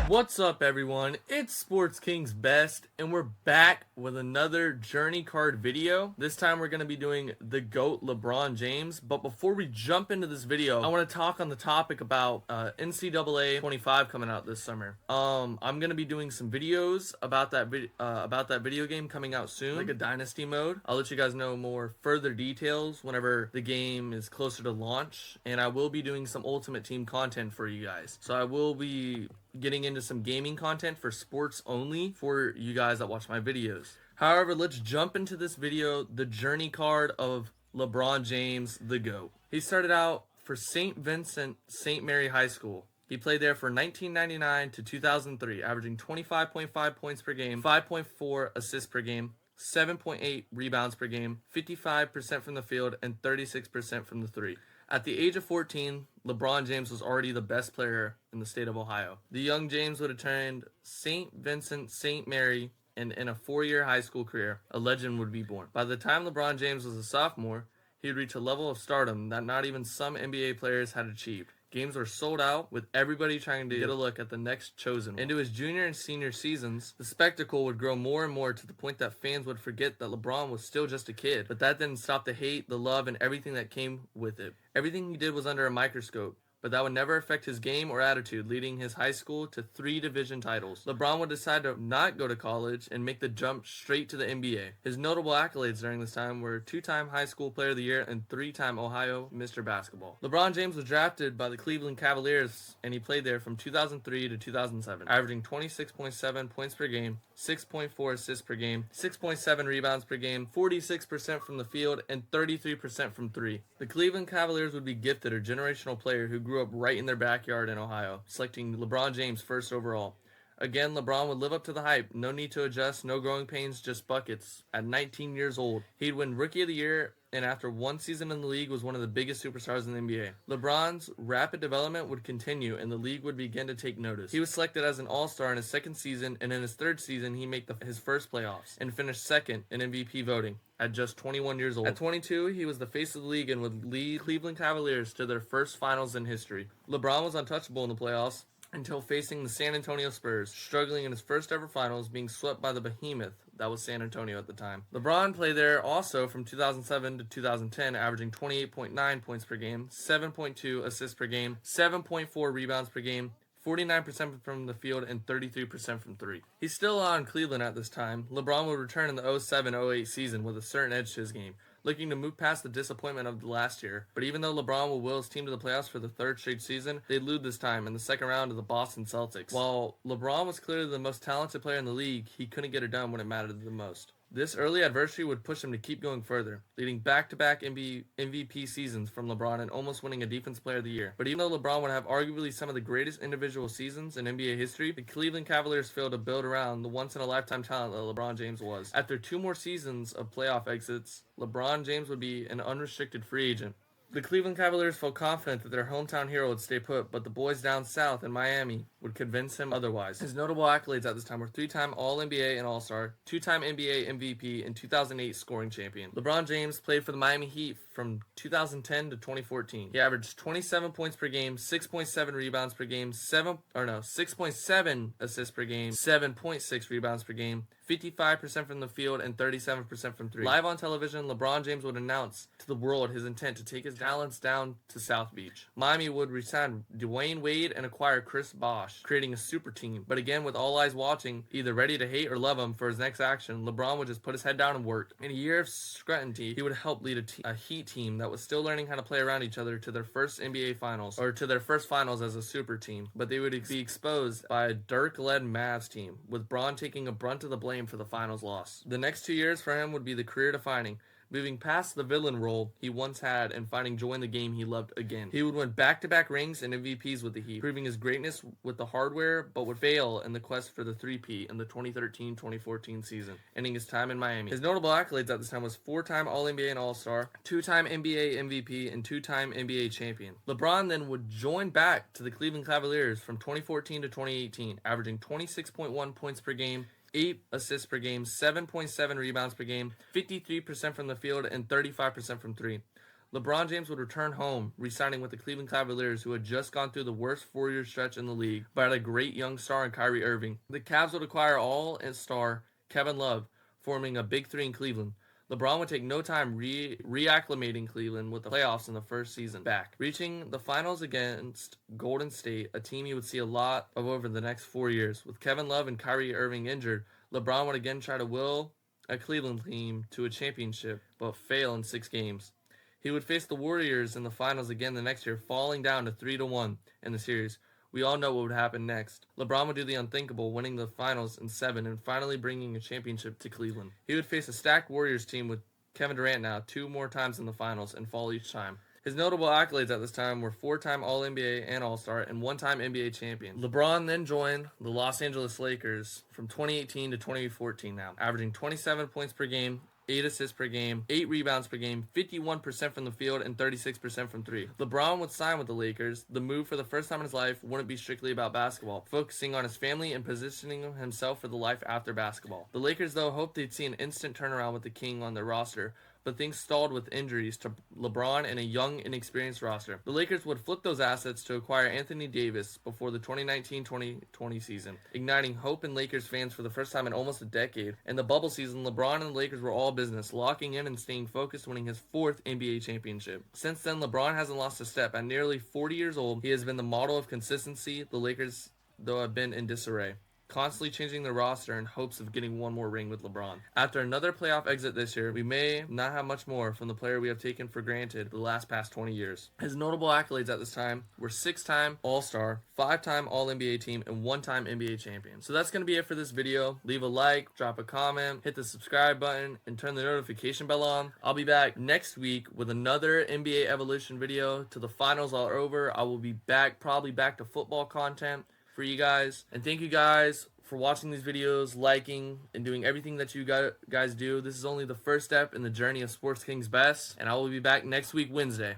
What's up, everyone? It's Sports King's Best, and we're back with another Journey Card video. This time we're going to be doing the GOAT LeBron James. But before we jump into this video, I want to talk on the topic about NCAA 25 coming out this summer. I'm going to be doing some videos about that video game coming out soon, like a Dynasty mode. I'll let you guys know more further details whenever the game is closer to launch, and I will be doing some Ultimate Team content for you guys. So I will be getting into some gaming content for sports only for you guys that watch my videos. However, let's jump into this video, the journey card of LeBron James, the GOAT. He started out for St. Vincent St. Mary High School. He played there for 1999 to 2003, averaging 25.5 points per game, 5.4 assists per game, 7.8 rebounds per game, 55% from the field, and 36% from the three. At the age of 14, LeBron James was already the best player in the state of Ohio. The young James would attend St. Vincent St. Mary, and in a 4-year high school career, a legend would be born. By the time LeBron James was a sophomore, he would reach a level of stardom that not even some NBA players had achieved. Games were sold out, with everybody trying to get a look at the next chosen one. Into his junior and senior seasons, the spectacle would grow more and more to the point that fans would forget that LeBron was still just a kid. But that didn't stop the hate, the love, and everything that came with it. Everything he did was under a microscope, but that would never affect his game or attitude, leading his high school to 3 division titles. LeBron would decide to not go to college and make the jump straight to the NBA. His notable accolades during this time were 2-time High School Player of the Year and 3-time Ohio Mr. Basketball. LeBron James was drafted by the Cleveland Cavaliers, and he played there from 2003 to 2007, averaging 26.7 points per game, 6.4 assists per game, 6.7 rebounds per game, 46% from the field, and 33% from three. The Cleveland Cavaliers would be gifted a generational player who grew up right in their backyard in Ohio, selecting LeBron James first overall. Again, LeBron would live up to the hype. No need to adjust, no growing pains, just buckets. At 19 years old, he'd win Rookie of the Year, and after one season in the league was one of the biggest superstars in the NBA. LeBron's rapid development would continue, and the league would begin to take notice. He was selected as an All-Star in his second season, and in his third season, he made his first playoffs, and finished second in MVP voting at just 21 years old. At 22, he was the face of the league and would lead Cleveland Cavaliers to their first finals in history. LeBron was untouchable in the playoffs until facing the San Antonio Spurs, struggling in his first ever finals, being swept by the behemoth that was San Antonio at the time. LeBron played there also from 2007 to 2010, averaging 28.9 points per game, 7.2 assists per game, 7.4 rebounds per game, 49% from the field, and 33% from three. He's still on Cleveland at this time. LeBron would return in the 07-08 season with a certain edge to his game, looking to move past the disappointment of the last year. But even though LeBron will will his team to the playoffs for the third straight season, they'd lose this time in the second round to the Boston Celtics. While LeBron was clearly the most talented player in the league, he couldn't get it done when it mattered the most. This early adversity would push him to keep going further, leading back-to-back MVP seasons from LeBron and almost winning a Defensive Player of the Year. But even though LeBron would have arguably some of the greatest individual seasons in NBA history, the Cleveland Cavaliers failed to build around the once-in-a-lifetime talent that LeBron James was. After 2 more seasons of playoff exits, LeBron James would be an unrestricted free agent. The Cleveland Cavaliers felt confident that their hometown hero would stay put, but the boys down south in Miami would convince him otherwise. His notable accolades at this time were 3-time All-NBA and All-Star, 2-time NBA MVP, and 2008 scoring champion. LeBron James played for the Miami Heat from 2010 to 2014. He averaged 27 points per game, 6.7 rebounds per game, 6.7 assists per game, 7.6 rebounds per game, 55% from the field, and 37% from three. Live on television, LeBron James would announce to the world his intent to take his talents down to South Beach. Miami would resign Dwayne Wade and acquire Chris Bosh, creating a super team. But again, with all eyes watching, either ready to hate or love him for his next action, LeBron would just put his head down and work. In a year of scrutiny, he would help lead a Heat team that was still learning how to play around each other to their first NBA finals, or to their first finals as a super team. But they would be exposed by a Dirk-led Mavs team, with Bron taking a brunt of the blame for the finals loss. The next 2 years for him would be the career-defining, moving past the villain role he once had and finding joy in the game he loved again. He would win back-to-back rings and MVPs with the Heat, proving his greatness with the hardware, but would fail in the quest for the three-peat in the 2013-2014 season, ending his time in Miami. His notable accolades at this time was 4-time All-NBA and All-Star, 2-time NBA MVP, and 2-time NBA champion. LeBron then would join back to the Cleveland Cavaliers from 2014 to 2018, averaging 26.1 points per game, 8 assists per game, 7.7 rebounds per game, 53% from the field, and 35% from 3. LeBron James would return home, re-signing with the Cleveland Cavaliers, who had just gone through the worst four-year stretch in the league, but had a great young star in Kyrie Irving. The Cavs would acquire all-star Kevin Love, forming a big three in Cleveland. LeBron would take no time reacclimating Cleveland with the playoffs in the first season back, reaching the finals against Golden State, a team he would see a lot of over the next 4 years. With Kevin Love and Kyrie Irving injured, LeBron would again try to will a Cleveland team to a championship, but fail in 6 games. He would face the Warriors in the finals again the next year, falling down to 3-1 in the series. We all know what would happen next. LeBron would do the unthinkable, winning the finals in 7 and finally bringing a championship to Cleveland. He would face a stacked Warriors team with Kevin Durant now 2 more times in the finals and fall each time. His notable accolades at this time were 4-time All-NBA and All-Star and 1-time NBA champion. LeBron then joined the Los Angeles Lakers from 2018 to 2014 now, averaging 27 points per game, 8 assists per game, 8 rebounds per game, 51% from the field, and 36% from 3. LeBron would sign with the Lakers. The move for the first time in his life wouldn't be strictly about basketball, focusing on his family and positioning himself for the life after basketball. The Lakers, though, hoped they'd see an instant turnaround with the King on their roster, but things stalled with injuries to LeBron and a young, inexperienced roster. The Lakers would flip those assets to acquire Anthony Davis before the 2019-2020 season, igniting hope in Lakers fans for the first time in almost a decade. In the bubble season, LeBron and the Lakers were all business, locking in and staying focused, winning his 4th NBA championship. Since then, LeBron hasn't lost a step. At nearly 40 years old, he has been the model of consistency. The Lakers, though, have been in disarray, constantly changing the roster in hopes of getting one more ring with LeBron. After another playoff exit this year, we may not have much more from the player we have taken for granted the past 20 years. His notable accolades at this time were 6-time All-Star, 5-time All-NBA team, and 1-time NBA champion. So that's going to be it for this video. Leave a like, drop a comment, hit the subscribe button, and turn the notification bell on. I'll be back next week with another NBA Evolution video. Till the finals are over, I will be back, probably back to football content for you guys. And thank you guys for watching these videos, liking, and doing everything that you guys do. This is only the first step in the journey of Sports King's Best, and I will be back next week, Wednesday.